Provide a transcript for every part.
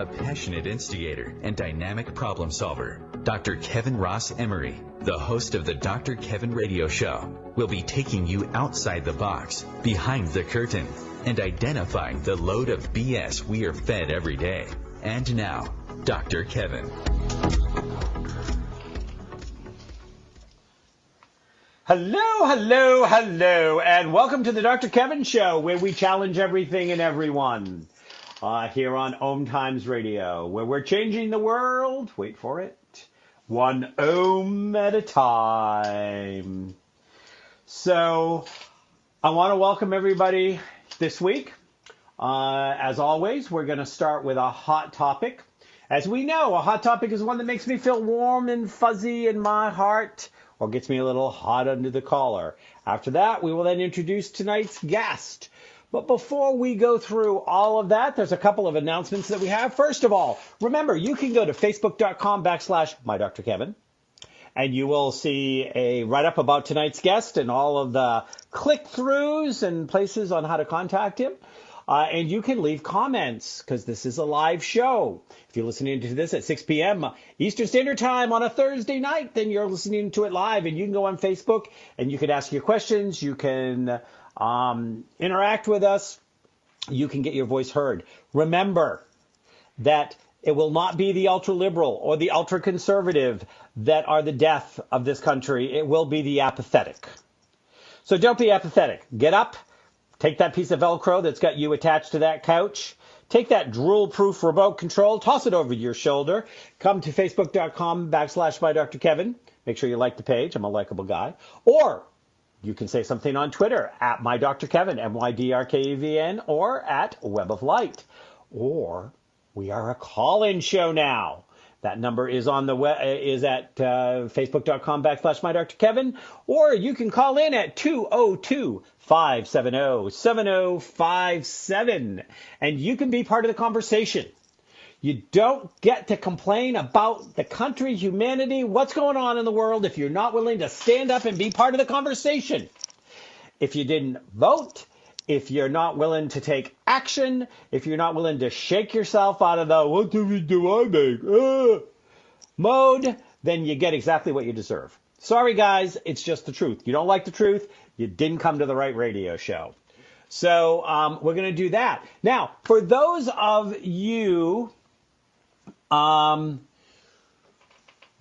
a passionate instigator and dynamic problem solver. Dr. Kevin Ross Emery, the host of the Dr. Kevin Radio Show, will be taking you outside the box, behind the curtain, and identifying the load of BS we are fed every day. And now, Dr. Kevin. Hello, and welcome to the Dr. Kevin Show, where we challenge everything and everyone. Here on OMTimes Radio, where we're changing the world, wait for it, one ohm at a time. So, I want to welcome everybody this week. As always, we're going to start with a hot topic. As we know, a hot topic is one that makes me feel warm and fuzzy in my heart, or gets me a little hot under the collar. After that, we will then introduce tonight's guest. But before we go through all of that, there's a couple of announcements that we have. First of all, remember, you can go to facebook.com/MyDrKevin, and you will see a write-up about tonight's guest and all of the click-throughs and places on how to contact him. And you can leave comments, because this is a live show. If you're listening to this at 6 p.m. Eastern Standard Time on a Thursday night, then you're listening to it live. And you can go on Facebook, and you can ask your questions. You can interact with us. You can get your voice heard. Remember that it will not be the ultra-liberal or the ultra-conservative that are the death of this country. It will be the apathetic. So don't be apathetic. Get up. Take that piece of Velcro that's got you attached to that couch. Take that drool-proof remote control. Toss it over your shoulder. Come to facebook.com/MyDrKevin. Make sure you like the page. I'm a likable guy. Or you can say something on Twitter at MyDrKevin, MYDRKEVN, or at Web of Light. Or we are a call-in show now. That number is on the is at facebook.com/MyDrKevin, or you can call in at 202-570-7057, and you can be part of the conversation. You don't get to complain about the country, humanity, what's going on in the world if you're not willing to stand up and be part of the conversation. If you didn't vote, if you're not willing to take action, if you're not willing to shake yourself out of the what difference do I make mode, then you get exactly what you deserve. Sorry, guys, it's just the truth. You don't like the truth, you didn't come to the right radio show. So we're going to do that. Now, for those of you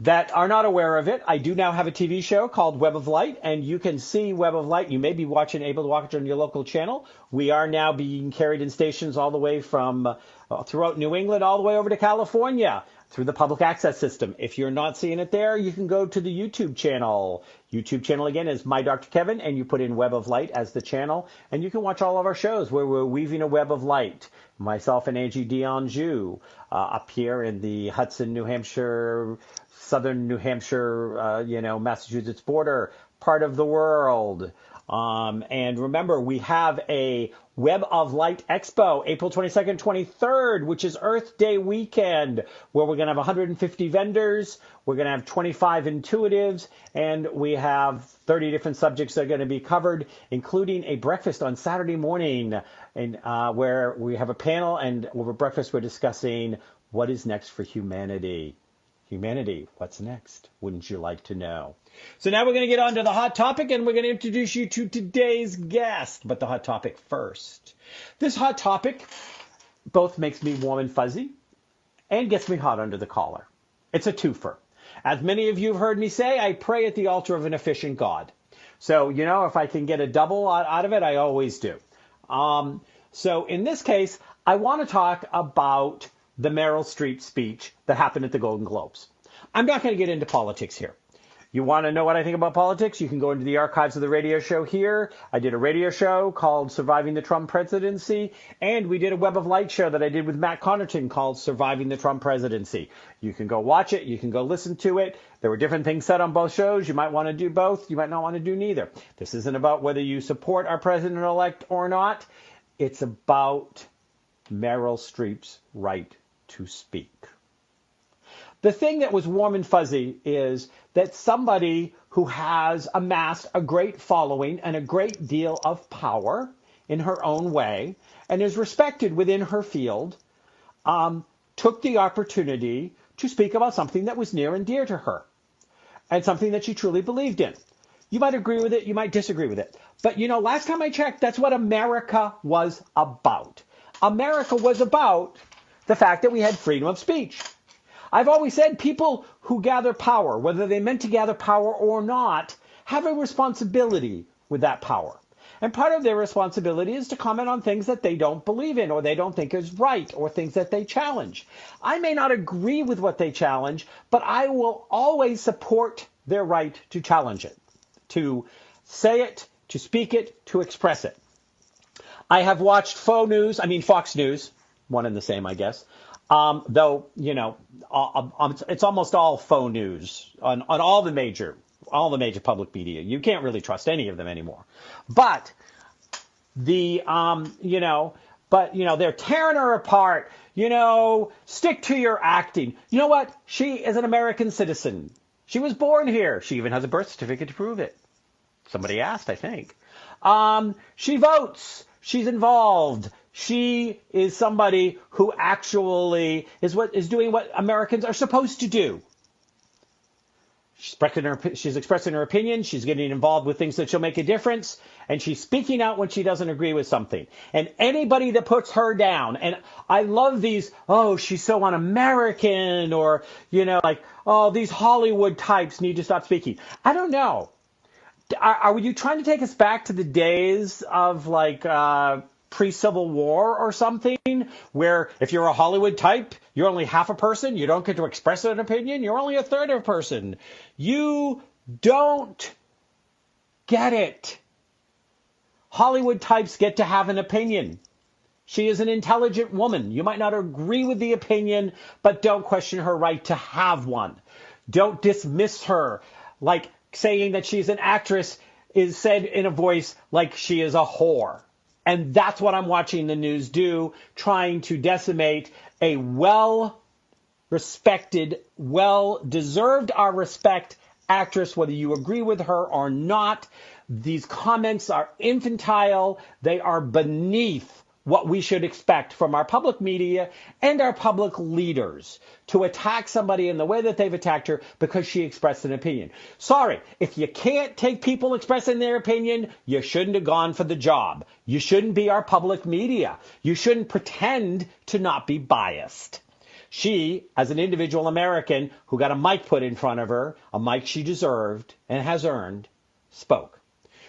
that are not aware of it, I do now have a TV show called Web of Light, and you can see Web of Light. You may be able to watch it on your local channel. We are now being carried in stations all the way from throughout New England, all the way over to California through the public access system. If you're not seeing it there, you can go to the YouTube channel. YouTube channel, again, is My Dr. Kevin, and you put in Web of Light as the channel, and you can watch all of our shows where we're weaving a web of light. Myself and Angie D'Anjou up here in the Hudson, New Hampshire, southern New Hampshire, Massachusetts border part of the world. And remember, we have a Web of Light Expo, April 22nd, 23rd, which is Earth Day weekend, where we're going to have 150 vendors. We're going to have 25 intuitives, and we have 30 different subjects that are going to be covered, including a breakfast on Saturday morning, and where we have a panel, and over breakfast we're discussing what is next for humanity. Humanity, what's next? Wouldn't you like to know? So now we're going to get on to the hot topic, and we're going to introduce you to today's guest. But the hot topic first. This hot topic both makes me warm and fuzzy and gets me hot under the collar. It's a twofer. As many of you have heard me say, I pray at the altar of an efficient God. So, if I can get a double out of it, I always do. So in this case, I want to talk about the Meryl Streep speech that happened at the Golden Globes. I'm not going to get into politics here. You want to know what I think about politics? You can go into the archives of the radio show here. I did a radio show called Surviving the Trump Presidency, and we did a Web of Light show that I did with Matt Connarton called Surviving the Trump Presidency. You can go watch it. You can go listen to it. There were different things said on both shows. You might want to do both. You might not want to do neither. This isn't about whether you support our president-elect or not. It's about Meryl Streep's right to speak. The thing that was warm and fuzzy is that somebody who has amassed a great following and a great deal of power in her own way and is respected within her field took the opportunity to speak about something that was near and dear to her and something that she truly believed in. You might agree with it, you might disagree with it. But, last time I checked, that's what America was about. America was about the fact that we had freedom of speech. I've always said people who gather power, whether they meant to gather power or not, have a responsibility with that power. And part of their responsibility is to comment on things that they don't believe in or they don't think is right or things that they challenge. I may not agree with what they challenge, but I will always support their right to challenge it, to say it, to speak it, to express it. I have watched Fox News, one and the same, I guess. Though, it's almost all faux news on all the major public media. You can't really trust any of them anymore. But they're tearing her apart. Stick to your acting. You know what? She is an American citizen. She was born here. She even has a birth certificate to prove it. Somebody asked, I think. She votes. She's involved. She is somebody who actually is doing what Americans are supposed to do. She's expressing her opinion. She's getting involved with things that she'll make a difference. And she's speaking out when she doesn't agree with something. And anybody that puts her down, and I love these, she's so un-American, or, these Hollywood types need to stop speaking. I don't know. Are you trying to take us back to the days of pre-Civil War or something, where if you're a Hollywood type, you're only half a person, you don't get to express an opinion, you're only a third of a person? You don't get it. Hollywood types get to have an opinion. She is an intelligent woman. You might not agree with the opinion, but don't question her right to have one. Don't dismiss her. Like saying that she's an actress is said in a voice like she is a whore. And that's what I'm watching the news do, trying to decimate a well-respected, well-deserved our respect actress, whether you agree with her or not. These comments are infantile. They are beneath what we should expect from our public media and our public leaders, to attack somebody in the way that they've attacked her because she expressed an opinion. Sorry, if you can't take people expressing their opinion, you shouldn't have gone for the job. You shouldn't be our public media. You shouldn't pretend to not be biased. She, as an individual American who got a mic put in front of her, a mic she deserved and has earned, spoke.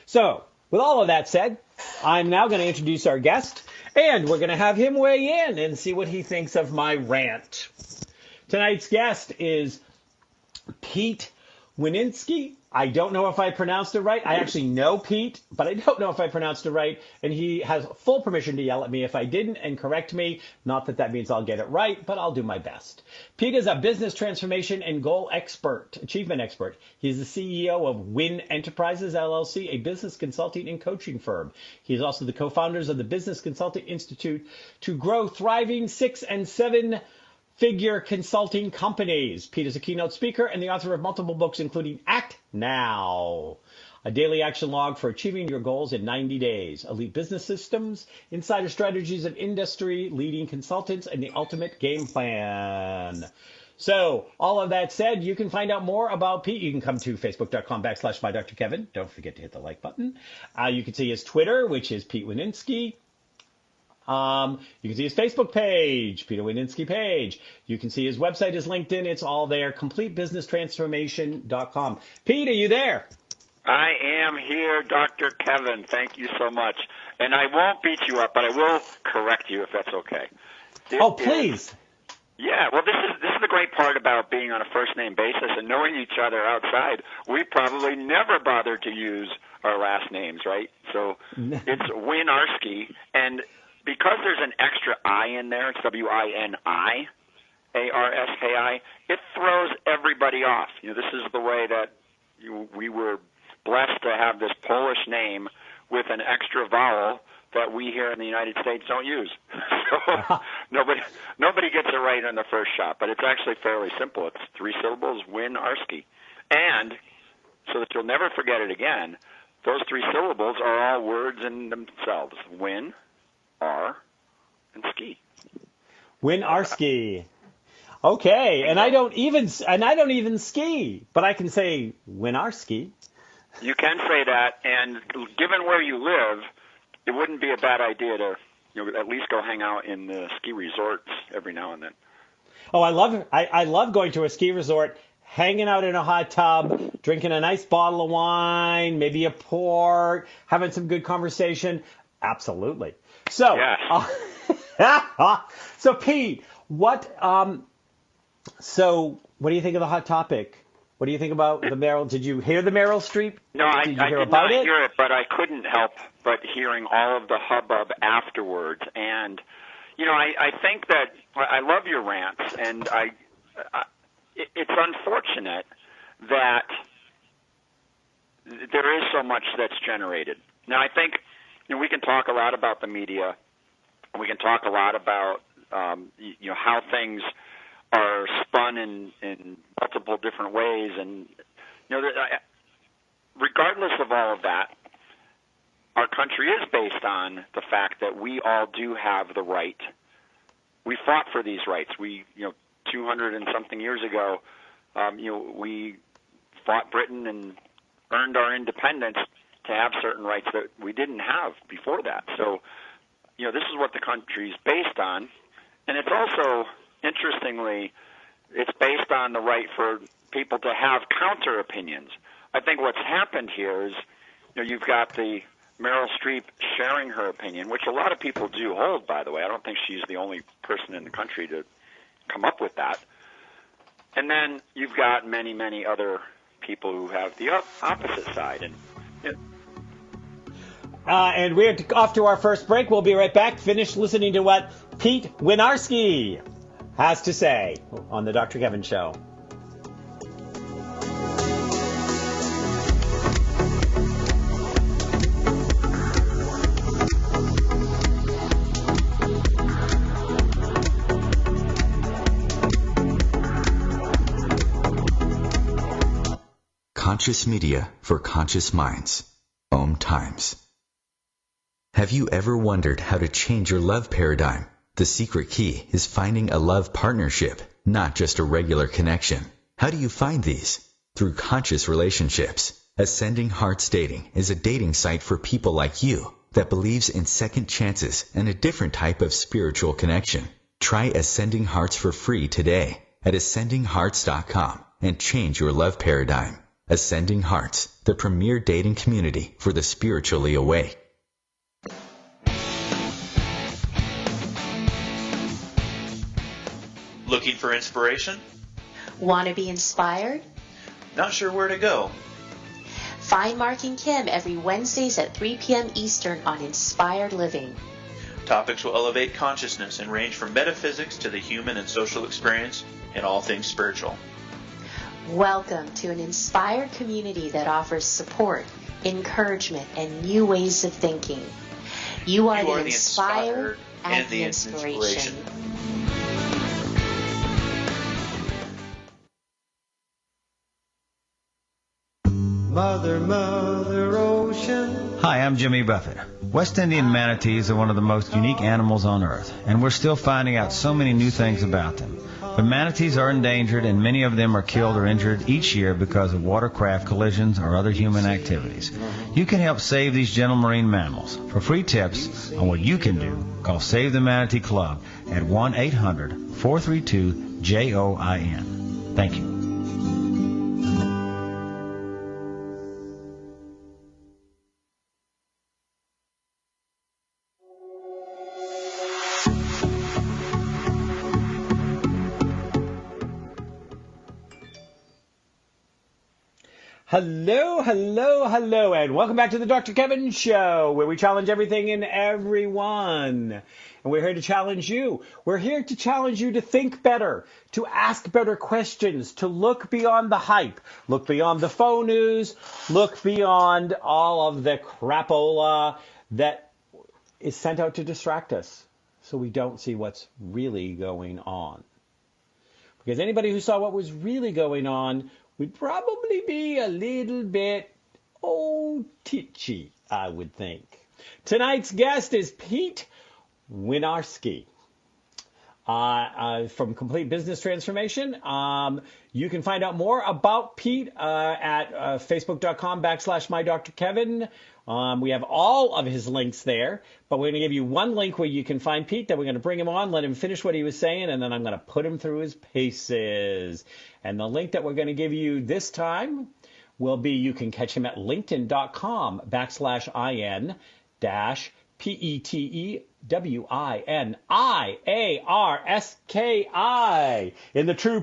So, with all of that said, I'm now going to introduce our guest, and we're going to have him weigh in and see what he thinks of my rant. Tonight's guest is Pete Winiarski. I don't know if I pronounced it right. I actually know Pete, but I don't know if I pronounced it right. And he has full permission to yell at me if I didn't and correct me. Not that that means I'll get it right, but I'll do my best. Pete is a business transformation and goal achievement expert. He's the CEO of Win Enterprises, LLC, a business consulting and coaching firm. He is also the co-founders of the Business Consulting Institute to grow thriving 6- and 7-figure consulting companies. Pete is a keynote speaker and the author of multiple books, including Act Now, a daily action log for achieving your goals in 90 days, elite business systems, insider strategies of industry, leading consultants, and the ultimate game plan. So, all of that said, you can find out more about Pete. You can come to facebook.com/mydrkevin. Don't forget to hit the like button. You can see his Twitter, which is Pete Winiarski. You can see his Facebook page, Peter Winiarski page. You can see his website, his LinkedIn. It's all there. CompleteBusinessTransformation.com. Pete, are you there? I am here, Dr. Kevin. Thank you so much. And I won't beat you up, but I will correct you if that's okay. Please. Yeah, well, this is the great part about being on a first-name basis and knowing each other outside. We probably never bothered to use our last names, right? So it's Winiarski, and because there's an extra I in there, it's Winiarski, it throws everybody off. This is the way that we were blessed to have this Polish name with an extra vowel that we here in the United States don't use. So nobody gets it right on the first shot, but it's actually fairly simple. It's 3 syllables, Winiarski. And so that you'll never forget it again, those 3 syllables are all words in themselves. Win, R, and ski. Winiarski. Okay, and I don't even ski, but I can say Winiarski. You can say that, and given where you live, it wouldn't be a bad idea to at least go hang out in the ski resorts every now and then. Oh, I love going to a ski resort, hanging out in a hot tub, drinking a nice bottle of wine, maybe a port, having some good conversation. Absolutely. So, yeah. So Pete, what do you think of the hot topic? What do you think about the Meryl? Did you hear the Meryl Streep? No, I did not hear it, but I couldn't help but hearing all of the hubbub afterwards. And, I think that I love your rants, and it's unfortunate that there is so much that's generated. Now, I think we can talk a lot about the media. We can talk a lot about how things are spun in multiple different ways, and regardless of all of that, our country is based on the fact that we all do have the right. We fought for these rights. We 200 and something years ago, we fought Britain and earned our independence to have certain rights that we didn't have before that. So, this is what the country's based on, and it's also, interestingly, it's based on the right for people to have counter opinions. I think what's happened here is, you've got the Meryl Streep sharing her opinion, which a lot of people do hold, by the way. I don't think she's the only person in the country to come up with that. And then you've got many, many other people who have the opposite side. And we're off to our first break. We'll be right back. Finish listening to what Pete Winiarski has to say on the Dr. Kevin Show. Conscious media for conscious minds. OMTimes. Have you ever wondered how to change your love paradigm? The secret key is finding a love partnership, not just a regular connection. How do you find these? Through conscious relationships. Ascending Hearts Dating is a dating site for people like you that believes in second chances and a different type of spiritual connection. Try Ascending Hearts for free today at ascendinghearts.com and change your love paradigm. Ascending Hearts, the premier dating community for the spiritually awake. Looking for inspiration? Want to be inspired? Not sure where to go? Find Mark and Kim every Wednesdays at 3 p.m. Eastern on Inspired Living. Topics will elevate consciousness and range from metaphysics to the human and social experience and all things spiritual. Welcome to an inspired community that offers support, encouragement, and new ways of thinking. You are the inspired and the inspiration. Mother, Mother Ocean. Hi, I'm Jimmy Buffett. West Indian manatees are one of the most unique animals on Earth, and we're still finding out so many new things about them. But manatees are endangered, and many of them are killed or injured each year because of watercraft collisions or other human activities. You can help save these gentle marine mammals. For free tips on what you can do, call Save the Manatee Club at 1-800-432-JOIN. Thank you. Hello, hello, hello, and welcome back to the Dr. Kevin Show, where we challenge everything and everyone. And we're here to challenge you. We're here to challenge you to think better, to ask better questions, to look beyond the hype, look beyond the faux news, look beyond all of the crapola that is sent out to distract us so we don't see what's really going on. Because anybody who saw what was really going on would probably be a little bit titchy, I would think. Tonight's guest is Pete Winiarski. from Complete Business Transformation. You can find out more about Pete at facebook.com/MyDrKevin. We have all of his links there, but we're going to give you one link where you can find Pete. Then we're going to bring him on, let him finish what he was saying, and then I'm going to put him through his paces. And the link that we're going to give you this time will be, you can catch him at linkedin.com/PETEWINIARSKI in the true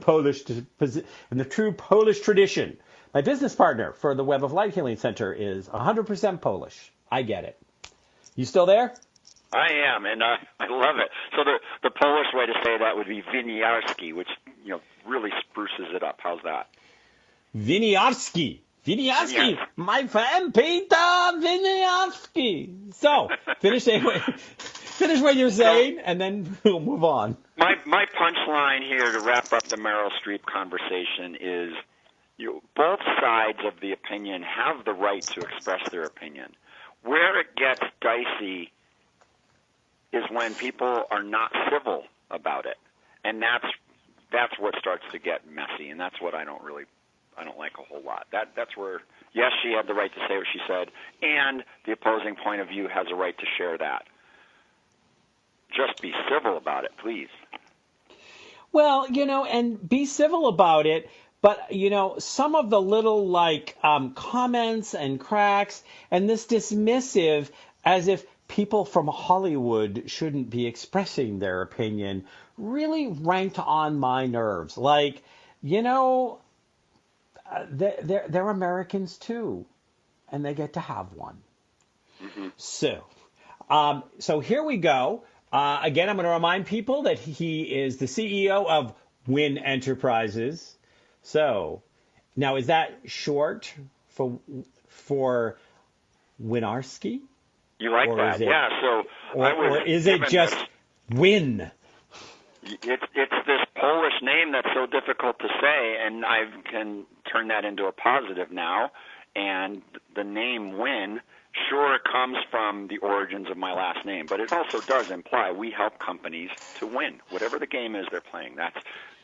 Polish tradition. My business partner for the Web of Light Healing Center is 100% Polish. I get it. You still there? I am, and I love it. So the Polish way to say that would be Winiarski, which really spruces it up. How's that? Winiarski, my friend Peter Winiarski. So finish what you're saying, and then we'll move on. My punchline here to wrap up the Meryl Streep conversation is, both sides of the opinion have the right to express their opinion. Where it gets dicey is when people are not civil about it, and that's what starts to get messy, and that's what I don't like a whole lot. That's where, yes, she had the right to say what she said, and the opposing point of view has a right to share that. Just be civil about it, please. Well, and be civil about it. But, some of the little comments and cracks and this dismissive, as if people from Hollywood shouldn't be expressing their opinion, really ranked on my nerves. They're Americans too, and they get to have one. Mm-hmm. So here we go. Again, I'm going to remind people that he is the CEO of Win Enterprises. So, now is that short for Winiarski? You like that? Yeah. So, or is it just Win? It's this Polish name that's so difficult to say, and I can turn that into a positive now. And the name Win, sure, it comes from the origins of my last name, but it also does imply we help companies to win, whatever the game is they're playing. That's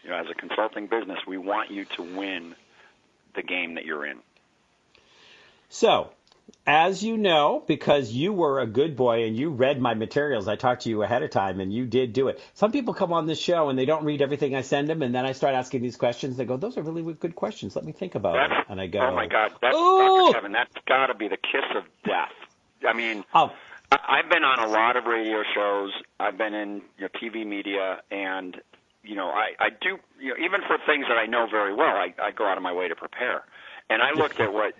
as a consulting business, we want you to win the game that you're in. So, as you know, because you were a good boy and you read my materials, I talked to you ahead of time and you did do it. Some people come on this show and they don't read everything I send them, and then I start asking these questions. They go, those are really good questions. Let me think about it. And I go, oh my God, Dr. Kevin, that's got to be the kiss of death. I mean, I've been on a lot of radio shows. I've been in TV media, and I do, even for things that I know very well, I go out of my way to prepare. And I looked at what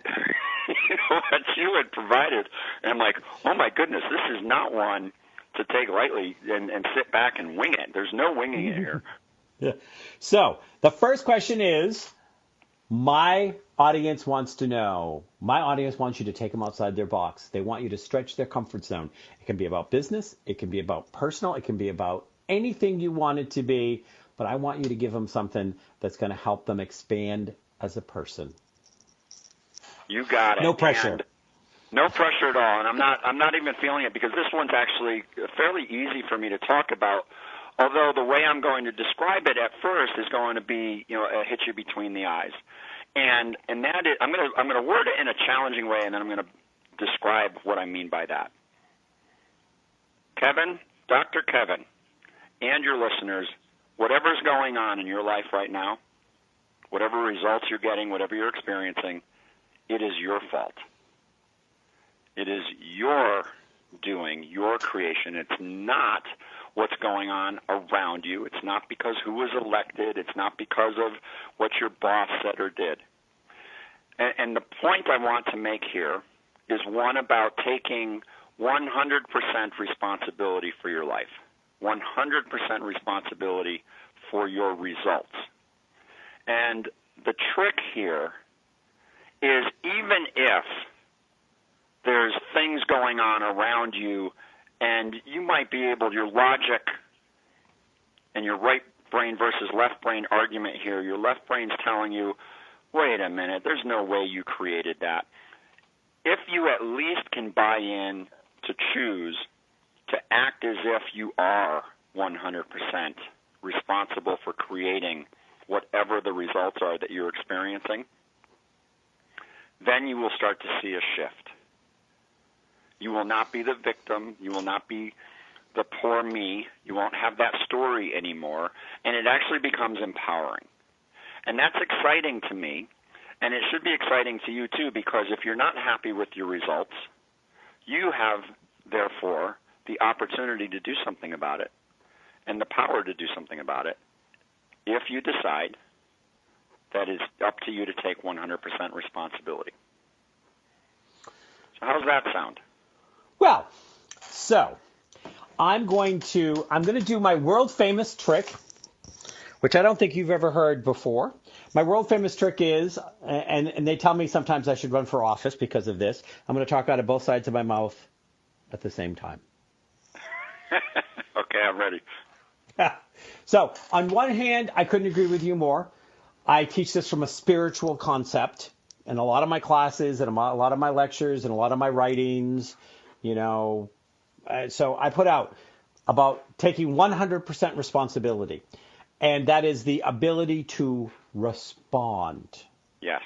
what you had provided, and I'm like, oh my goodness, this is not one to take lightly and sit back and wing it. There's no winging it here. Yeah. So the first question is, my audience wants to know. My audience wants you to take them outside their box. They want you to stretch their comfort zone. It can be about business. It can be about personal. It can be about anything you want it to be. But I want you to give them something that's going to help them expand as a person. You got it. No pressure. And no pressure at all. And I'm not even feeling it, because this one's actually fairly easy for me to talk about. Although the way I'm going to describe it at first is going to be, hit you between the eyes. And that is, I'm going to word it in a challenging way, and then I'm going to describe what I mean by that. Kevin, Dr. Kevin, and your listeners, whatever's going on in your life right now, whatever results you're getting, whatever you're experiencing, it is your fault. It is your doing, your creation. It's not what's going on around you. It's not because who was elected. It's not because of what your boss said or did. And the point I want to make here is one about taking 100% responsibility for your life, 100% responsibility for your results. And the trick here is, even if there's things going on around you and you might be able, your logic and your right brain versus left brain argument here, your left brain's telling you, wait a minute, there's no way you created that. If you at least can buy in to choose to act as if you are 100% responsible for creating whatever the results are that you're experiencing, then you will start to see a shift. You will not be the victim. You will not be the poor me. You won't have that story anymore, and it actually becomes empowering. And that's exciting to me, and it should be exciting to you too, because if you're not happy with your results, you have, therefore, the opportunity to do something about it and the power to do something about it if you decide that it's up to you to take 100% responsibility. So how's that sound? Well, so I'm going to do my world famous trick, which I don't think you've ever heard before. My world famous trick is, and they tell me sometimes I should run for office because of this, I'm going to talk out of both sides of my mouth at the same time. Okay, I'm ready. So on one hand, I couldn't agree with you more. I teach this from a spiritual concept in a lot of my classes and a lot of my lectures and a lot of my writings, so I put out about taking 100% responsibility, and that is the ability to respond. Yes.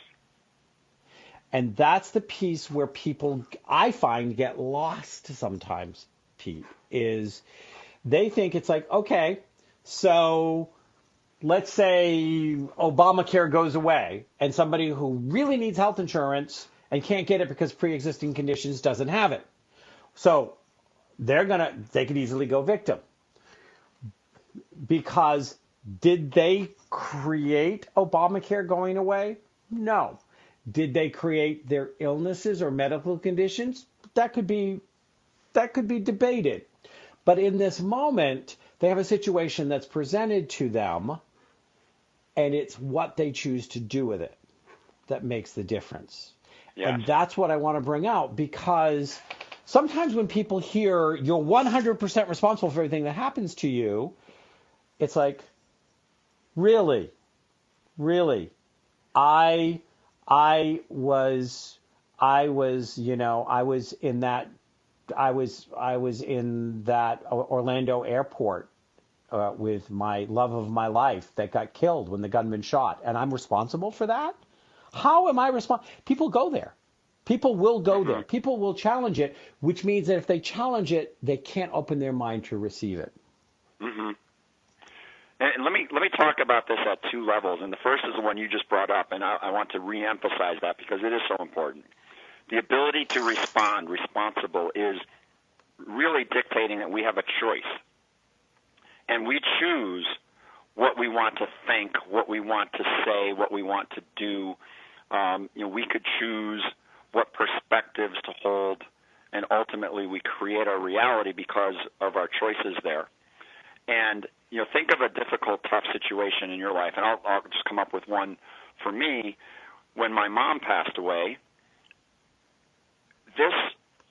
And that's the piece where people, I find, get lost sometimes, Pete, is they think it's like, okay, so let's say Obamacare goes away and somebody who really needs health insurance and can't get it because pre-existing conditions doesn't have it. So they could easily go victim. Because did they create Obamacare going away? No. Did they create their illnesses or medical conditions? That could be debated. But in this moment, they have a situation that's presented to them, and it's what they choose to do with it that makes the difference. Yes. And that's what I want to bring out, because sometimes when people hear you're 100% responsible for everything that happens to you, it's like, really? I was in that Orlando airport with my love of my life that got killed when the gunman shot, and I'm responsible for that? How am I responsible? People go there. People will go there. People will challenge it, which means that if they challenge it, they can't open their mind to receive it. Mm-hmm. And let me talk about this at two levels. And the first is the one you just brought up, and I want to reemphasize that because it is so important. The ability to respond, responsible, is really dictating that we have a choice. And we choose what we want to think, what we want to say, what we want to do. We could choose what perspectives to hold, and ultimately we create our reality because of our choices there. And think of a difficult, tough situation in your life, and I'll just come up with one for me. When my mom passed away,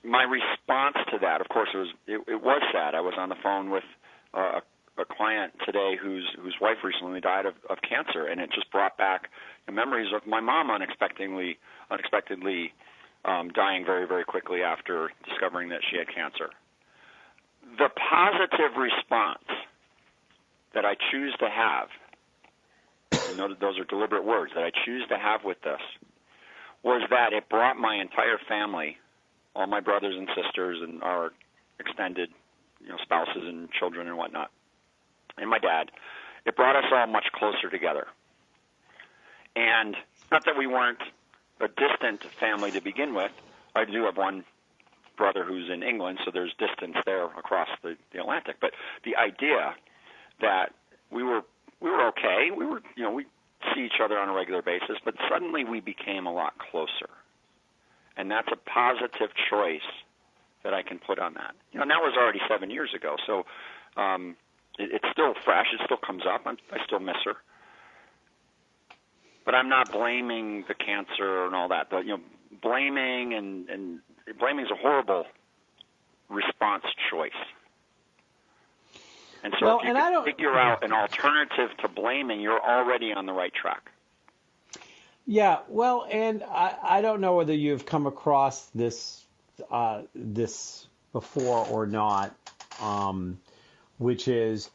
my response to that, of course, it was sad. I was on the phone with a client today whose wife recently died of cancer, and it just brought back the memories of my mom unexpectedly dying very, very quickly after discovering that she had cancer. The positive response that I choose to have, those are deliberate words, that I choose to have with this, was that it brought my entire family, all my brothers and sisters and our extended spouses and children and whatnot, and my dad, it brought us all much closer together. And not that we weren't a distant family to begin with. I do have one brother who's in England, so there's distance there across the Atlantic. But the idea that we were okay, we see each other on a regular basis, but suddenly we became a lot closer. And that's a positive choice that I can put on that. And that was already 7 years ago, so it's still fresh. It still comes up. I still miss her. But I'm not blaming the cancer and all that. But, blaming and blaming is a horrible response choice. And so if you can figure out an alternative to blaming, you're already on the right track. Yeah, well, and I don't know whether you've come across this before or not, which is,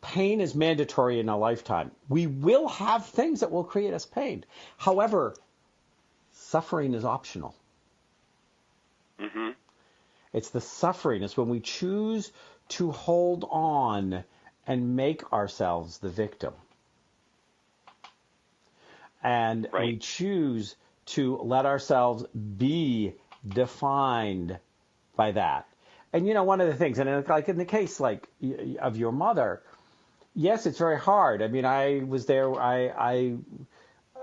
pain is mandatory in a lifetime. We will have things that will create us pain. However, suffering is optional. Mm-hmm. It's the suffering. It's when we choose to hold on and make ourselves the victim. And we choose to let ourselves be defined by that. And, you know, one of the things, and like in the case like of your mother, yes, it's very hard. I mean, I was there.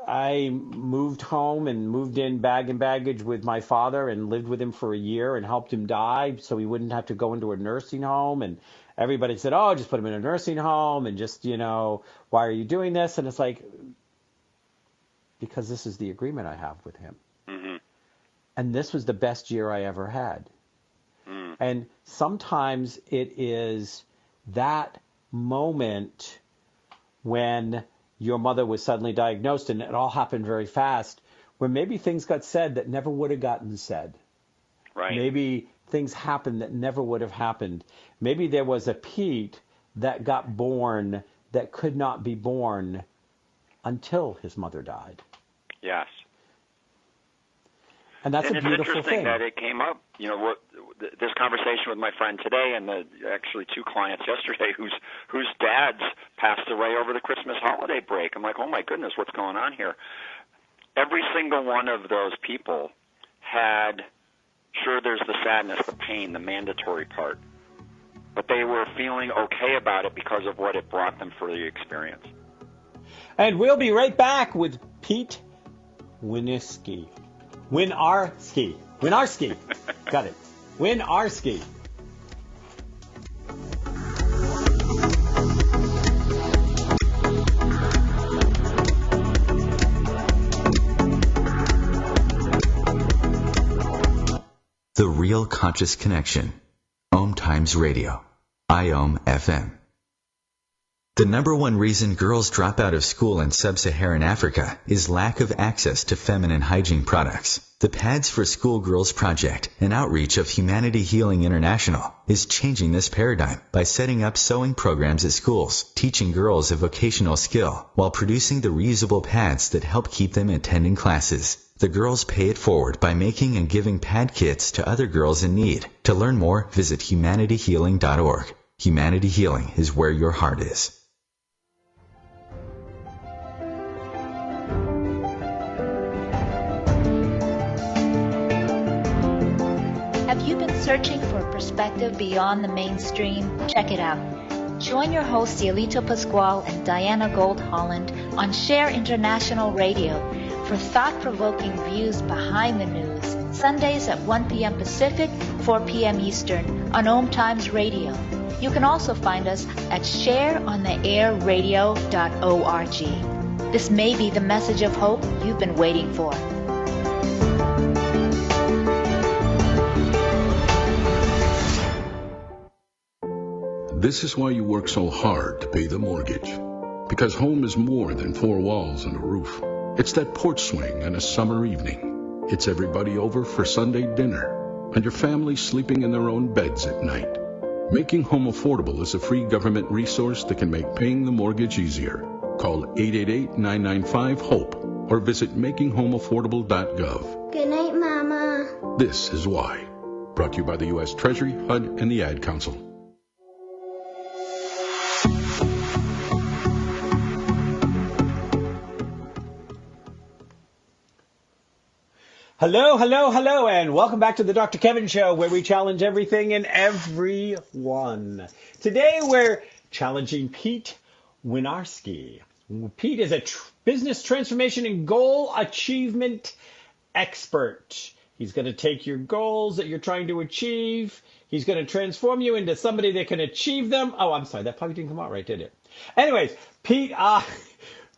I moved home and moved in bag and baggage with my father and lived with him for a year and helped him die so he wouldn't have to go into a nursing home. And everybody said, oh, just put him in a nursing home and just, you know, why are you doing this? And it's like, because this is the agreement I have with him. Mm-hmm. And this was the best year I ever had. Mm. And sometimes it is that moment when your mother was suddenly diagnosed and it all happened very fast, where maybe things got said that never would have gotten said. Right. Maybe things happened that never would have happened. Maybe there was a Pete that got born that could not be born until his mother died. Yes. And that's a beautiful thing. It's interesting that it came up, you know, this conversation with my friend today and actually two clients yesterday whose dads passed away over the Christmas holiday break. I'm like, oh my goodness, what's going on here? Every single one of those people had, sure, there's the sadness, the pain, the mandatory part, but they were feeling okay about it because of what it brought them for the experience. And we'll be right back with Pete Winiarski. Winiarski. Got it. Winiarski. The Real Conscious Connection. OMTimes Radio. IOM FM. The number one reason girls drop out of school in sub-Saharan Africa is lack of access to feminine hygiene products. The Pads for Schoolgirls Project, an outreach of Humanity Healing International, is changing this paradigm by setting up sewing programs at schools, teaching girls a vocational skill, while producing the reusable pads that help keep them attending classes. The girls pay it forward by making and giving pad kits to other girls in need. To learn more, visit humanityhealing.org. Humanity Healing is where your heart is. Have you been searching for a perspective beyond the mainstream? Check it out. Join your hosts Cielito Pascual and Diana Gold Holland on Share International Radio for thought-provoking views behind the news, Sundays at 1 p.m. Pacific, 4 p.m. Eastern on OMTimes Radio. You can also find us at shareontheairradio.org. This may be the message of hope you've been waiting for. This is why you work so hard to pay the mortgage. Because home is more than four walls and a roof. It's that porch swing on a summer evening. It's everybody over for Sunday dinner. And your family sleeping in their own beds at night. Making Home Affordable is a free government resource that can make paying the mortgage easier. Call 888-995-HOPE or visit makinghomeaffordable.gov. Good night, Mama. This is why. Brought to you by the U.S. Treasury, HUD, and the Ad Council. Hello, hello, hello, and welcome back to the Dr. Kevin Show, where we challenge everything and everyone. Today we're challenging Pete Winiarski. Pete is a business transformation and goal achievement expert. He's going to take your goals that you're trying to achieve. He's going to transform you into somebody that can achieve them. Oh, I'm sorry, that probably didn't come out right, did it? Anyways, Pete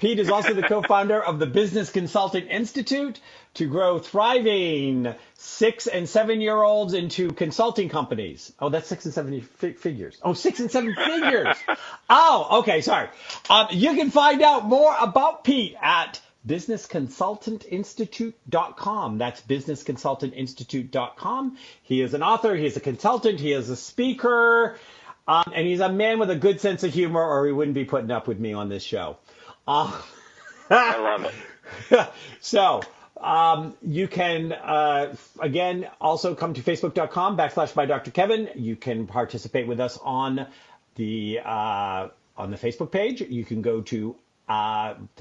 is also the co-founder of the Business Consulting Institute to grow thriving 6 and 7-year-olds into consulting companies. Oh, that's 6 and 7 figures. Oh, 6 and 7 figures. Oh, okay, sorry. You can find out more about Pete at businessconsultantinstitute.com. That's businessconsultantinstitute.com. He is an author. He is a consultant. He is a speaker. And he's a man with a good sense of humor, or he wouldn't be putting up with me on this show. I love it. So you can, again, also come to facebook.com/by Dr. Kevin. You can participate with us on the Facebook page. You can go to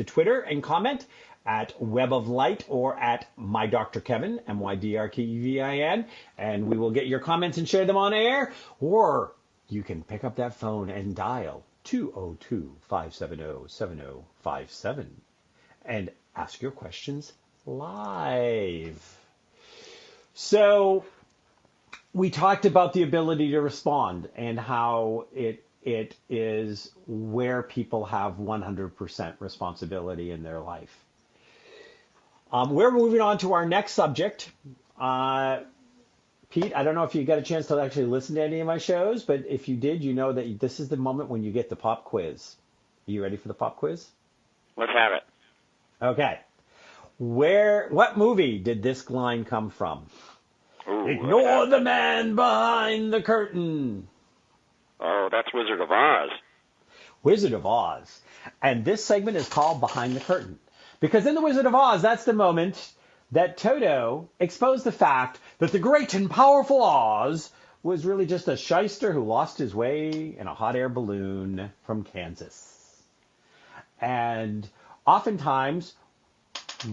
Twitter and comment at Web of Light or at My Dr. Kevin, MYDRKEVIN, and we will get your comments and share them on air. Or you can pick up that phone and dial 202-570-7057 and ask your questions live. So we talked about the ability to respond and how it is where people have 100% responsibility in their life. We're moving on to our next subject. Pete, I don't know if you got a chance to actually listen to any of my shows, but if you did, you know that this is the moment when you get the pop quiz. Are you ready for the pop quiz? Let's have it. Okay. What movie did this line come from? Ooh, Ignore the man behind the curtain. Oh, that's Wizard of Oz. Wizard of Oz. And this segment is called Behind the Curtain. Because in the Wizard of Oz, that's the moment that Toto exposed the fact that the great and powerful Oz was really just a shyster who lost his way in a hot air balloon from Kansas. And oftentimes,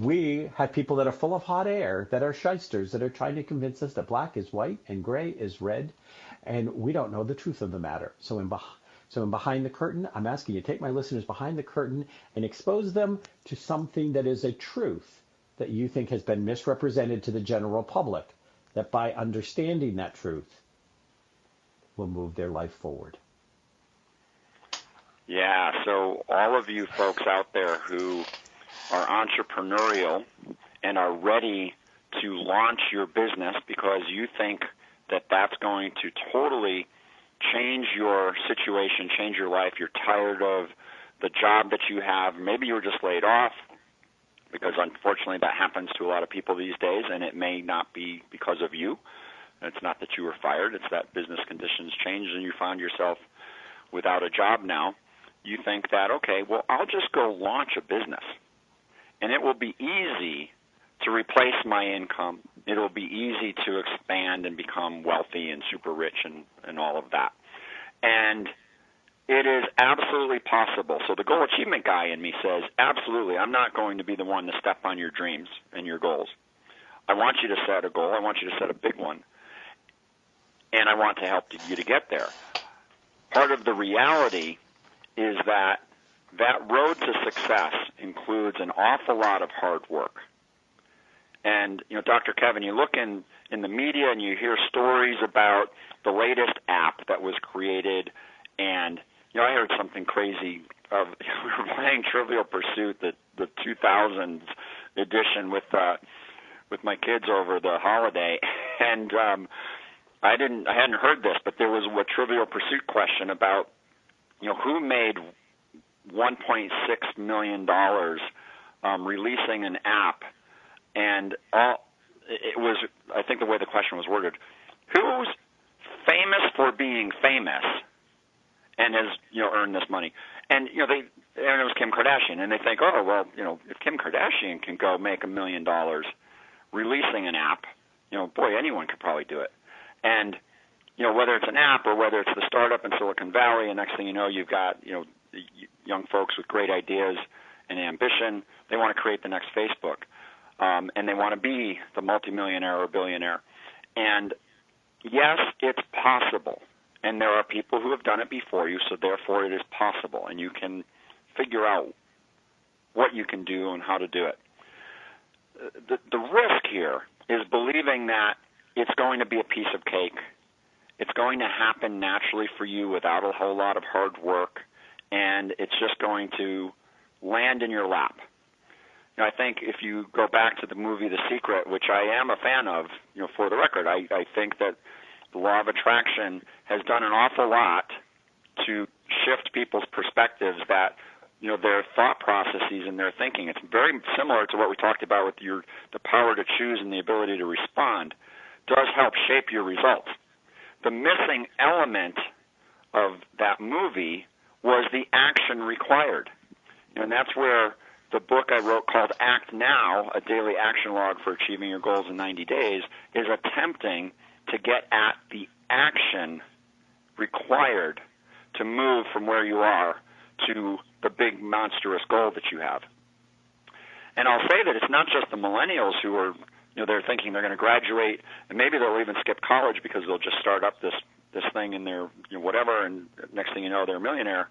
we have people that are full of hot air, that are shysters, that are trying to convince us that black is white and gray is red, and we don't know the truth of the matter. So in Behind the Curtain, I'm asking you to take my listeners behind the curtain and expose them to something that is a truth that you think has been misrepresented to the general public, that by understanding that truth will move their life forward. Yeah, so all of you folks out there who are entrepreneurial and are ready to launch your business because you think that that's going to totally change your situation, change your life. You're tired of the job that you have. Maybe you were just laid off, because unfortunately that happens to a lot of people these days, and it may not be because of you. It's not that you were fired. It's that business conditions changed and you found yourself without a job now. You think that, okay, well, I'll just go launch a business, and it will be easy to replace my income. It will be easy to expand and become wealthy and super rich and all of that. And it is absolutely possible. So the goal achievement guy in me says, absolutely, I'm not going to be the one to step on your dreams and your goals. I want you to set a goal. I want you to set a big one. And I want to help you to get there. Part of the reality is that road to success includes an awful lot of hard work. And, Dr. Kevin, you look in the media and you hear stories about the latest app that was created. And, I heard something crazy. We were playing Trivial Pursuit, the 2000s edition with my kids over the holiday. And I hadn't heard this, but there was a Trivial Pursuit question about, who made $1.6 million releasing an app. And it was, I think the way the question was worded, who's famous for being famous and has, earned this money? And, and it was Kim Kardashian. And they think, oh, well, if Kim Kardashian can go make $1 million releasing an app, boy, anyone could probably do it. And, whether it's an app or whether it's the startup in Silicon Valley, and next thing you know, you've got, young folks with great ideas and ambition. They want to create the next Facebook. And they want to be the multimillionaire or billionaire. And yes, it's possible. And there are people who have done it before you, so therefore it is possible. And you can figure out what you can do and how to do it. The risk here is believing that it's going to be a piece of cake. It's going to happen naturally for you without a whole lot of hard work, and it's just going to land in your lap. I think if you go back to the movie The Secret, which I am a fan of, for the record, I think that the law of attraction has done an awful lot to shift people's perspectives, that, their thought processes and their thinking. It's very similar to what we talked about with the power to choose and the ability to respond does help shape your results. The missing element of that movie was the action required. And that's where the book I wrote called Act Now, A Daily Action Log for Achieving Your Goals in 90 Days, is attempting to get at the action required to move from where you are to the big monstrous goal that you have. And I'll say that it's not just the millennials who are, they're thinking they're going to graduate, and maybe they'll even skip college because they'll just start up this thing in their whatever, and next thing you know, they're a millionaire.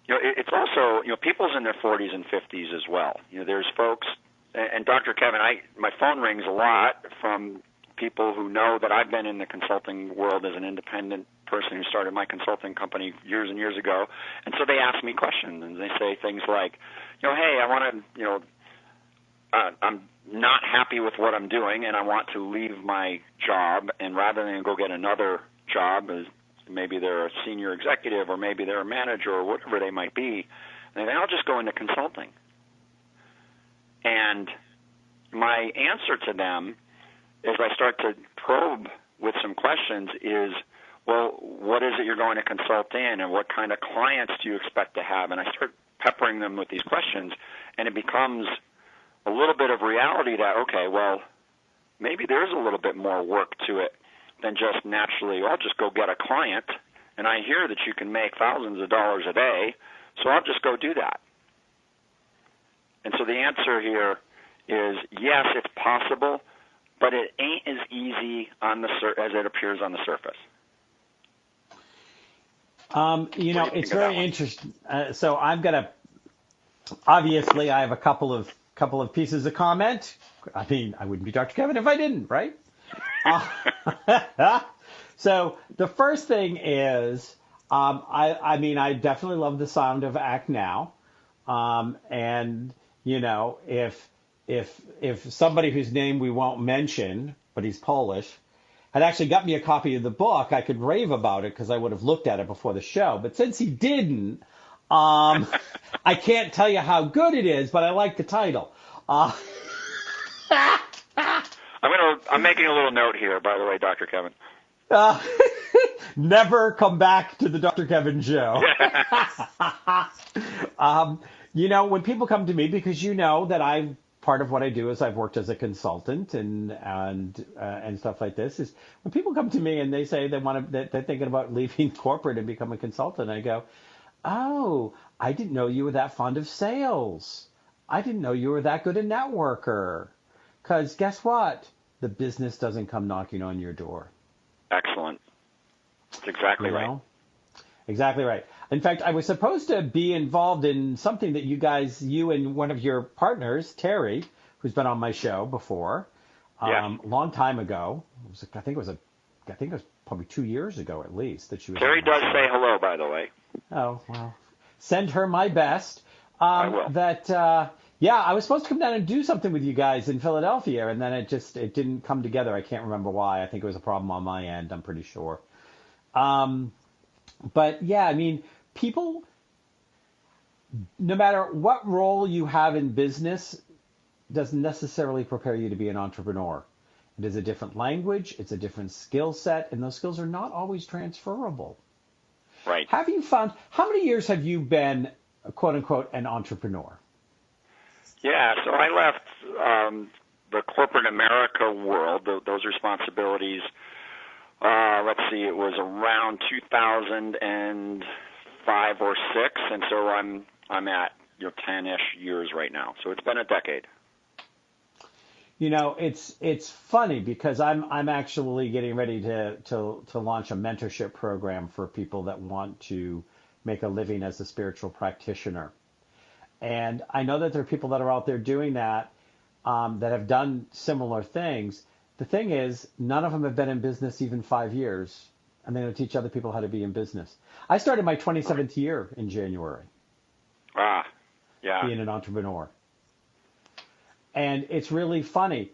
It's also, people's in their 40s and 50s as well. There's folks, and Dr. Kevin, my phone rings a lot from people who know that I've been in the consulting world as an independent person who started my consulting company years and years ago, and so they ask me questions, and they say things like, hey, I want to, I'm not happy with what I'm doing, and I want to leave my job, and rather than go get another job, maybe they're a senior executive or maybe they're a manager or whatever they might be, and I'll just go into consulting. And my answer to them, as I start to probe with some questions, is, well, what is it you're going to consult in, and what kind of clients do you expect to have? And I start peppering them with these questions, and it becomes a little bit of reality that, okay, well, maybe there's a little bit more work to it than just naturally, I'll just go get a client, and I hear that you can make thousands of dollars a day, so I'll just go do that. And so the answer here is, yes, it's possible, but it ain't as easy as it appears on the surface. It's very interesting. So I'm going to, obviously, I have a couple of pieces of comment. I mean, I wouldn't be Dr. Kevin if I didn't, right? So the first thing is, I definitely love the sound of Act Now. And, if somebody whose name we won't mention, but he's Polish, had actually got me a copy of the book, I could rave about it because I would have looked at it before the show. But since he didn't, I can't tell you how good it is, but I like the title. I'm making a little note here, by the way, Dr. Kevin. Never come back to the Dr. Kevin show. When people come to me, because that part of what I do is I've worked as a consultant and stuff like this, is when people come to me and they say they're thinking about leaving corporate and become a consultant, I go, oh, I didn't know you were that fond of sales. I didn't know you were that good a networker. Because guess what? The business doesn't come knocking on your door. Excellent. That's exactly right. Exactly right. In fact, I was supposed to be involved in something that you and one of your partners, Terry, who's been on my show before, long time ago. I think it was probably 2 years ago at least that she was. Terry does say hello, by the way. Oh, well. Send her my best. I will. I was supposed to come down and do something with you guys in Philadelphia, and then it didn't come together. I can't remember why. I think it was a problem on my end, I'm pretty sure. But yeah, people, no matter what role you have in business, doesn't necessarily prepare you to be an entrepreneur. It is a different language, it's a different skill set, and those skills are not always transferable. Right. Have you found, how many years have you been, quote unquote, an entrepreneur? Yeah, so I left the corporate America world, those responsibilities. Let's see, it was around 2005 or 6, and so I'm at 10-ish years right now. So it's been a decade. It's funny because I'm actually getting ready to launch a mentorship program for people that want to make a living as a spiritual practitioner. And I know that there are people that are out there doing that that have done similar things. The thing is, none of them have been in business even 5 years, and they're going to teach other people how to be in business. I started my 27th year in January. Being an entrepreneur. And it's really funny.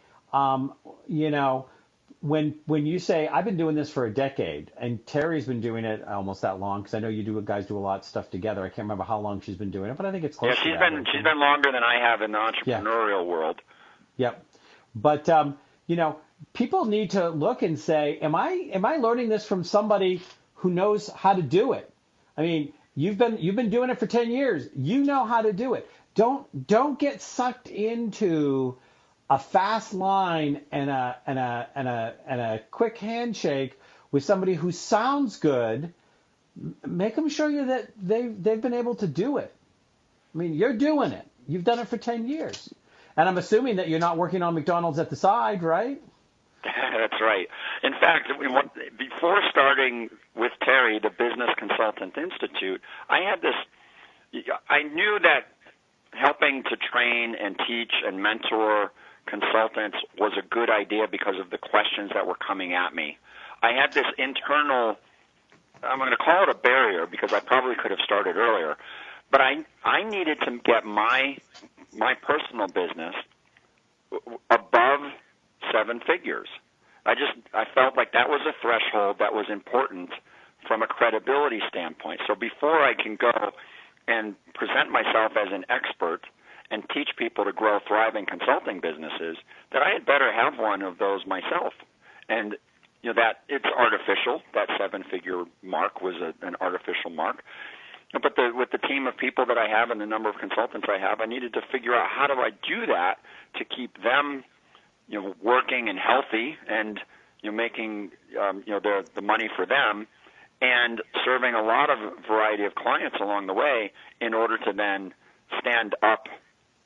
When you say, I've been doing this for a decade, and Terry's been doing it almost that long, because I know you guys do a lot of stuff together. I can't remember how long she's been doing it, but I think it's close to that. She's been longer than I have in the entrepreneurial world. Yep. But, people need to look and say, am I learning this from somebody who knows how to do it. I mean, you've been doing it for 10 years. You know how to do it. Don't get sucked into a fast line and a quick handshake with somebody who sounds good. Make them show you that they've been able to do it. I mean, you're doing it. You've done it for 10 years. And I'm assuming that you're not working on McDonald's at the side, right? That's right. In fact, before starting with Terry, the Business Consultant Institute, I knew that helping to train and teach and mentor consultants was a good idea because of the questions that were coming at me. I had this internal, I'm going to call it a barrier because I probably could have started earlier, but I needed to get my personal business above 7 figures. I felt like that was a threshold that was important from a credibility standpoint. So before I can go and present myself as an expert and teach people to grow thriving consulting businesses, that I had better have one of those myself. And that it's artificial. That 7-figure mark was an artificial mark. But with the team of people that I have and the number of consultants I have, I needed to figure out how do I do that to keep them, working and healthy and making the money for them and serving a lot of variety of clients along the way in order to then stand up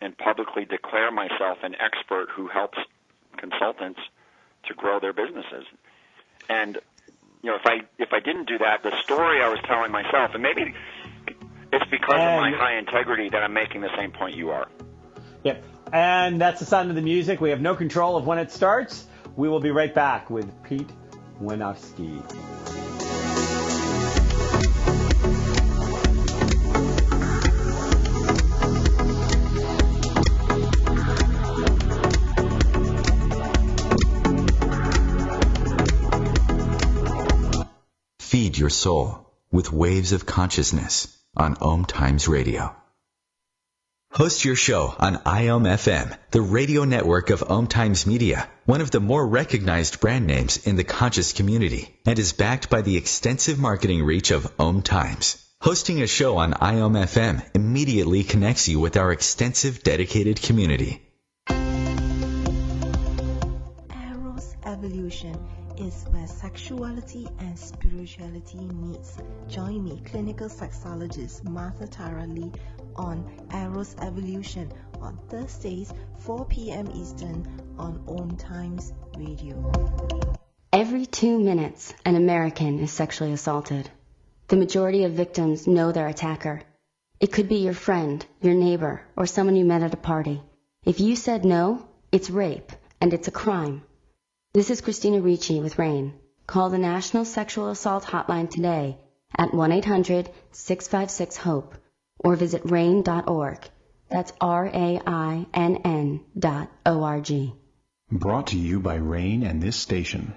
and publicly declare myself an expert who helps consultants to grow their businesses. And if I didn't do that, the story I was telling myself, and maybe it's because of my high integrity that I'm making the same point you are. Yep. And that's the sound of the music. We have no control of when it starts. We will be right back with Pete Winiarski. Feed your soul with waves of consciousness on OMTimes Radio. Host your show on IOM-FM, the radio network of OMTimes Media, one of the more recognized brand names in the conscious community, and is backed by the extensive marketing reach of OMTimes. Hosting a show on IOM-FM immediately connects you with our extensive dedicated community. Eros Evolution is where sexuality and spirituality meets. Join me, clinical sexologist Martha Tara Lee, on Eros Evolution on Thursdays, 4 p.m. Eastern on OMTimes Radio. Every 2 minutes, an American is sexually assaulted. The majority of victims know their attacker. It could be your friend, your neighbor, or someone you met at a party. If you said no, it's rape, and it's a crime. This is Christina Ricci with RAIN. Call the National Sexual Assault Hotline today at 1-800-656-HOPE or visit RAIN.org. That's RAINN.org. Brought to you by RAIN and this station.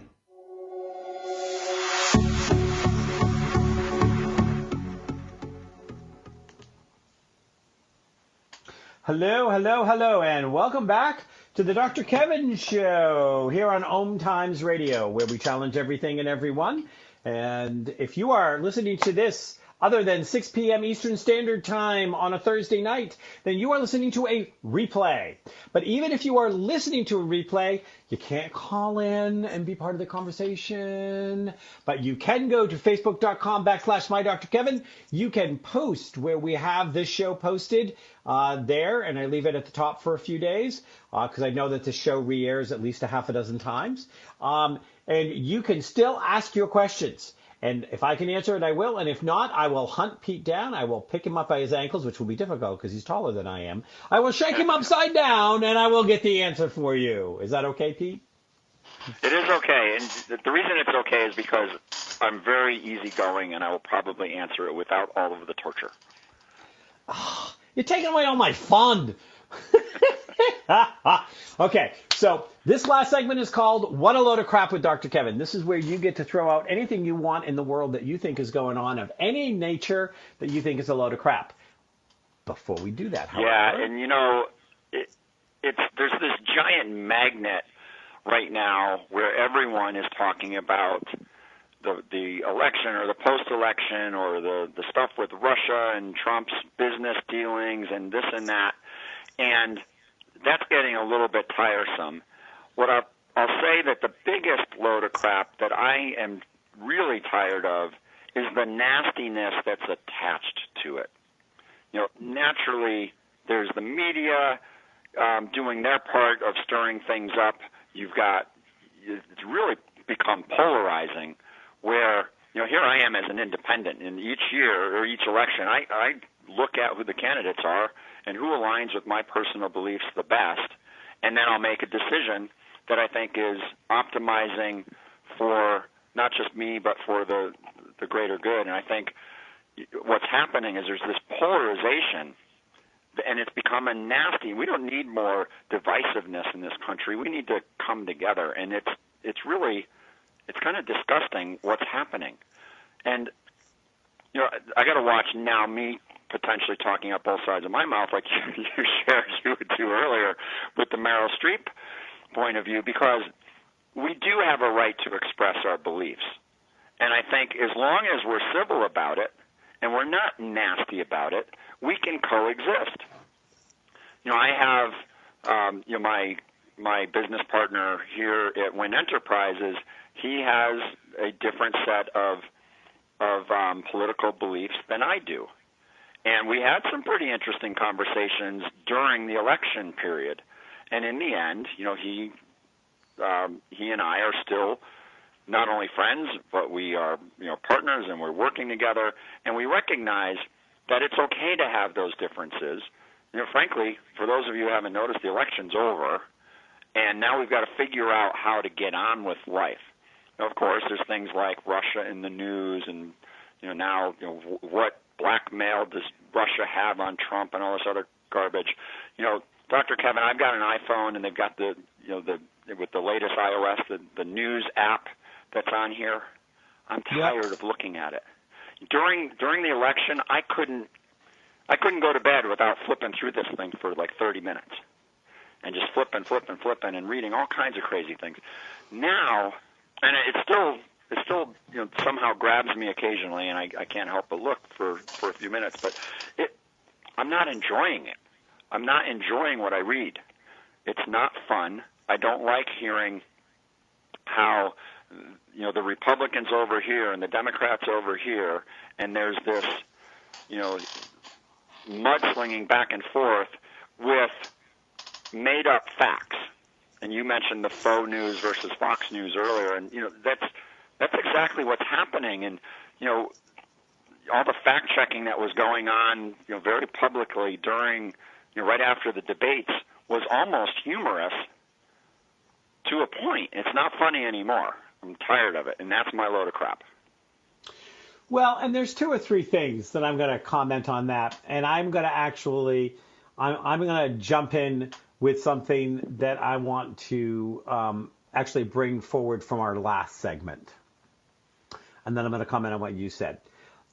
Hello, hello, hello, and welcome back to the Dr. Kevin Show here on OMTimes Radio, where we challenge everything and everyone. And if you are listening to this other than 6 p.m. Eastern Standard Time on a Thursday night, then you are listening to a replay. But even if you are listening to a replay, you can't call in and be part of the conversation. But you can go to facebook.com/MyDrKevin. You can post where we have this show posted there, and I leave it at the top for a few days because I know that the show re-airs at least a half a dozen times. And you can still ask your questions. And if I can answer it, I will. And if not, I will hunt Pete down. I will pick him up by his ankles, which will be difficult because he's taller than I am. I will shake him upside down, and I will get the answer for you. Is that okay, Pete? It is okay. And the reason it's okay is because I'm very easygoing, and I will probably answer it without all of the torture. Oh, you're taking away all my fun. Okay, so this last segment is called What a Load of Crap with Dr. Kevin. This is where you get to throw out anything you want in the world that you think is going on of any nature that you think is a load of crap. Before we do that, however, yeah, and there's this giant magnet right now where everyone is talking about the election or the post-election or the stuff with Russia and Trump's business dealings and this and that, and that's getting a little bit tiresome. What I'll say that the biggest load of crap that I am really tired of is the nastiness that's attached to it. You know, naturally, there's the media doing their part of stirring things up. It's really become polarizing where, you know, here I am as an independent, and each year or each election, I look at who the candidates are and who aligns with my personal beliefs the best, and then I'll make a decision that I think is optimizing for not just me, but for the greater good. And I think what's happening is there's this polarization, and it's become a nasty. We don't need more divisiveness in this country. We need to come together, and it's kind of disgusting what's happening. And you know, I got to watch now me potentially talking up both sides of my mouth, like you would do earlier with the Meryl Streep point of view, because we do have a right to express our beliefs. And I think as long as we're civil about it and we're not nasty about it, we can coexist. You know, I have my business partner here at Win Enterprises. He has a different set of political beliefs than I do, and we had some pretty interesting conversations during the election period. And in the end, you know, he and I are still not only friends, but we are, you know, partners, and we're working together. And we recognize that it's okay to have those differences. You know, frankly, for those of you who haven't noticed, the election's over, and now we've got to figure out how to get on with life. Now, of course, there's things like Russia in the news, and you know, now, you know, what blackmail does Russia have on Trump and all this other garbage. You know, Dr. Kevin, I've got an iPhone, and they've got with the latest iOS, the news app that's on here. I'm tired of looking at it. During the election, I couldn't go to bed without flipping through this thing for like 30 minutes and just flipping and reading all kinds of crazy things. Now, and it still you know, somehow grabs me occasionally, and I can't help but look for a few minutes, but I'm not enjoying it. I'm not enjoying what I read. It's not fun. I don't like hearing how, you know, the Republicans over here and the Democrats over here, and there's this, you know, mudslinging back and forth with made-up facts. And you mentioned the faux news versus Fox News earlier, and you know, that's exactly what's happening. And you know, all the fact-checking that was going on, you know, very publicly during, you know, right after the debates was almost humorous to a point. It's not funny anymore. I'm tired of it, and that's my load of crap. Well, and there's two or three things that I'm going to comment on that, and I'm going to I'm going to jump in with something that I want to actually bring forward from our last segment, and then I'm going to comment on what you said.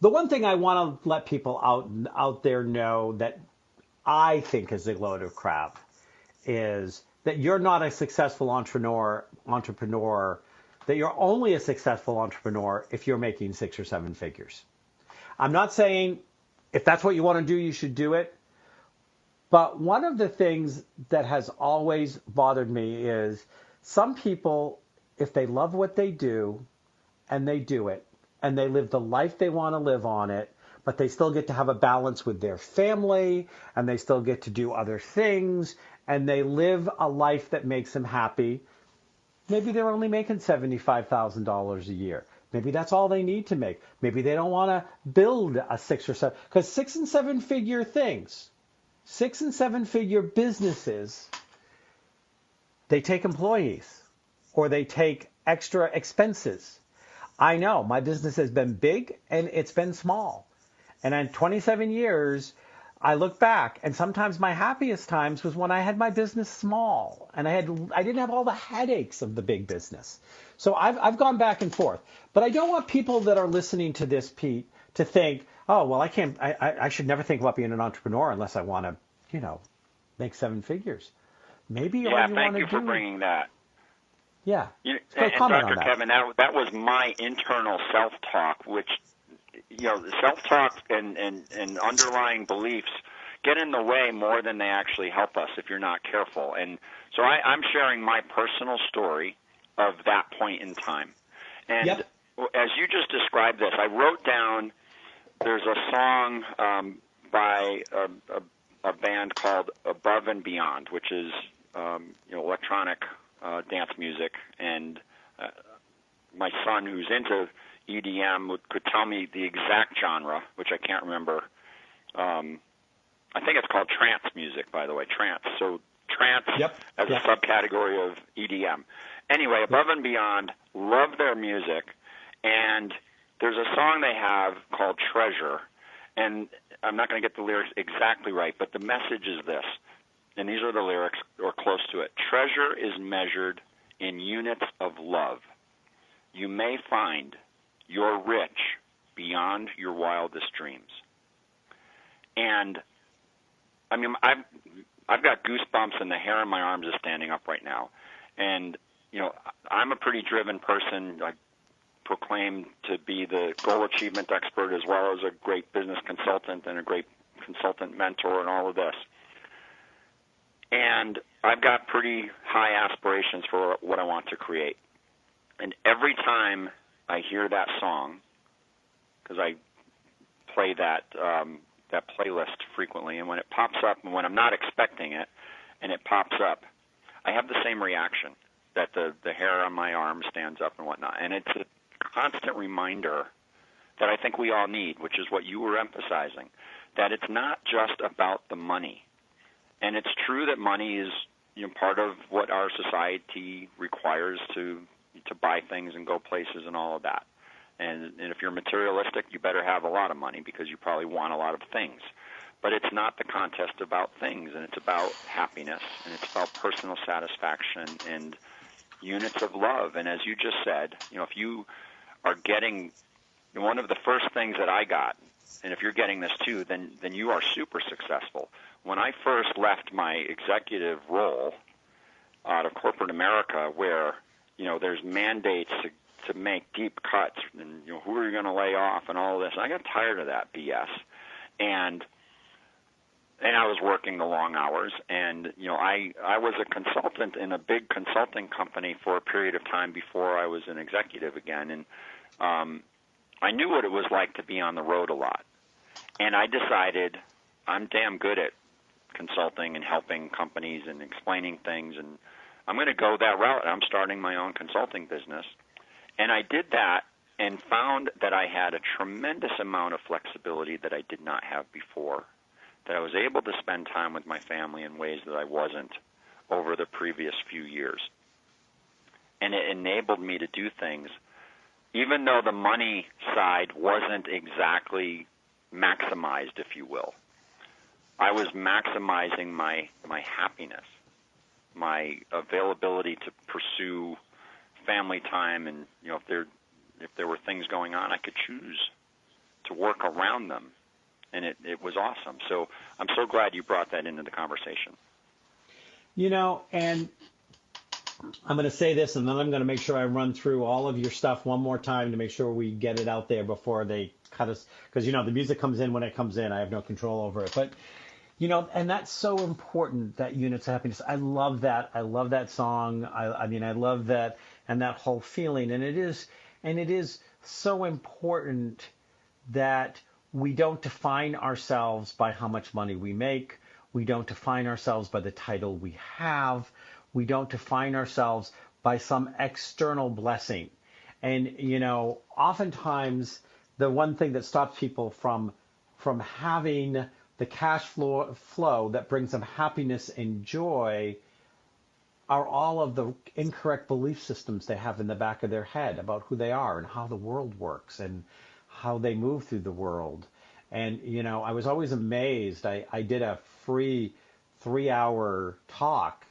The one thing I want to let people out there know that I think is a load of crap is that you're not a successful entrepreneur, that you're only a successful entrepreneur if you're making 6 or 7 figures. I'm not saying if that's what you want to do, you should do it. But one of the things that has always bothered me is some people, if they love what they do and they do it and they live the life they want to live on it, but they still get to have a balance with their family and they still get to do other things and they live a life that makes them happy. Maybe they're only making $75,000 a year. Maybe that's all they need to make. Maybe they don't want to build a 6 or 7, because 6 and 7 figure things, 6 and 7 figure businesses, they take employees or they take extra expenses. I know my business has been big and it's been small. And in 27 years, I look back, and sometimes my happiest times was when I had my business small and I didn't have all the headaches of the big business. So I've gone back and forth. But I don't want people that are listening to this, Pete, to think, oh, well, I should never think about being an entrepreneur unless I want to, you know, make 7 figures. Maybe all you want to do. Yeah, thank you for bringing that. Yeah. And Dr. Kevin, that was my internal self-talk, which, self-talk and underlying beliefs get in the way more than they actually help us if you're not careful. And so I'm sharing my personal story of that point in time. And as you just described this, I wrote down, there's a song by a band called Above and Beyond, which is electronic dance music. And my son, who's into EDM, could tell me the exact genre, which I can't remember. I think it's called trance music, by the way, trance. So trance as a subcategory of EDM. Anyway, Above and Beyond, love their music, and there's a song they have called Treasure, and I'm not going to get the lyrics exactly right, but the message is this, and these are the lyrics, or close to it. Treasure is measured in units of love. You may find you're rich beyond your wildest dreams. And I mean, I've got goosebumps and the hair on my arms is standing up right now. And, I'm a pretty driven person. I proclaim to be the goal achievement expert as well as a great business consultant and a great consultant mentor and all of this. And I've got pretty high aspirations for what I want to create. And every time I hear that song, because I play that playlist frequently, and when it pops up, and when I'm not expecting it, and it pops up, I have the same reaction, that the hair on my arm stands up and whatnot. And it's a constant reminder that I think we all need, which is what you were emphasizing, that it's not just about the money. And it's true that money is part of what our society requires to buy things and go places and all of that. And if you're materialistic, you better have a lot of money because you probably want a lot of things. But it's not the contest about things, and it's about happiness, and it's about personal satisfaction and units of love. And as you just said, if you are getting one of the first things that I got, and if you're getting this too, then you are super successful. When I first left my executive role out of corporate America, where there's mandates to make deep cuts, and who are you going to lay off and all of this. I got tired of that BS, and I was working the long hours, and I was a consultant in a big consulting company for a period of time before I was an executive again, and I knew what it was like to be on the road a lot, and I decided I'm damn good at consulting and helping companies and explaining things, and I'm going to go that route. I'm starting my own consulting business. And I did that and found that I had a tremendous amount of flexibility that I did not have before, that I was able to spend time with my family in ways that I wasn't over the previous few years. And it enabled me to do things, even though the money side wasn't exactly maximized, if you will. I was maximizing my happiness, my availability to pursue family time, and if there were things going on, I could choose to work around them, and it was awesome. So I'm so glad you brought that into the conversation. And I'm going to say this, and then I'm going to make sure I run through all of your stuff one more time to make sure we get it out there before they cut us, because the music comes in when it comes in. I have no control over it, but and that's so important, that units of happiness. I love that. I love that song. I love that, and that whole feeling. And it is so important that we don't define ourselves by how much money we make. We don't define ourselves by the title we have. We don't define ourselves by some external blessing. And, oftentimes the one thing that stops people from having the cash flow that brings them happiness and joy are all of the incorrect belief systems they have in the back of their head about who they are and how the world works and how they move through the world. And, I was always amazed. I did a free 3-hour talk.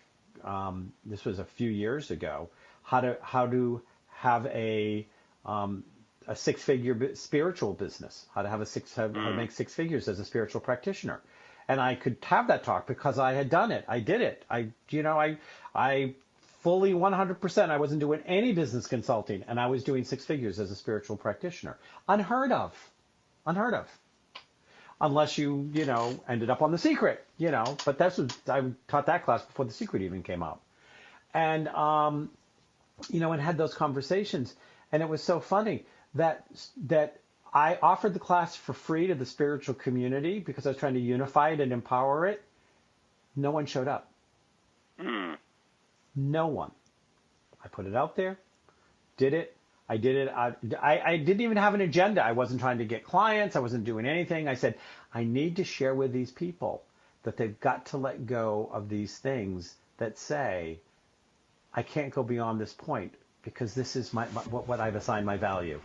This was a few years ago, how to have a six-figure spiritual business, how to make six figures as a spiritual practitioner. And I could have that talk because I had done it. I did it. I fully 100%. I wasn't doing any business consulting, and I was doing 6 figures as a spiritual practitioner. Unheard of. Unless you ended up on The Secret, But I taught that class before The Secret even came out. And, and had those conversations. And it was so funny that I offered the class for free to the spiritual community because I was trying to unify it and empower it. No one showed up. No one. I put it out there, did it. I did it. I didn't even have an agenda. I wasn't trying to get clients. I wasn't doing anything. I said, I need to share with these people that they've got to let go of these things that say, I can't go beyond this point because this is what I've assigned my value.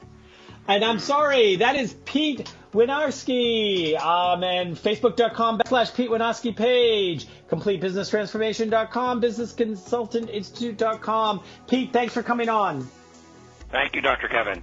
And I'm sorry, that is Pete Winiarski, and Facebook.com/Pete Winiarski page, CompleteBusinessTransformation.com, BusinessConsultantInstitute.com. Pete, thanks for coming on. Thank you, Dr. Kevin.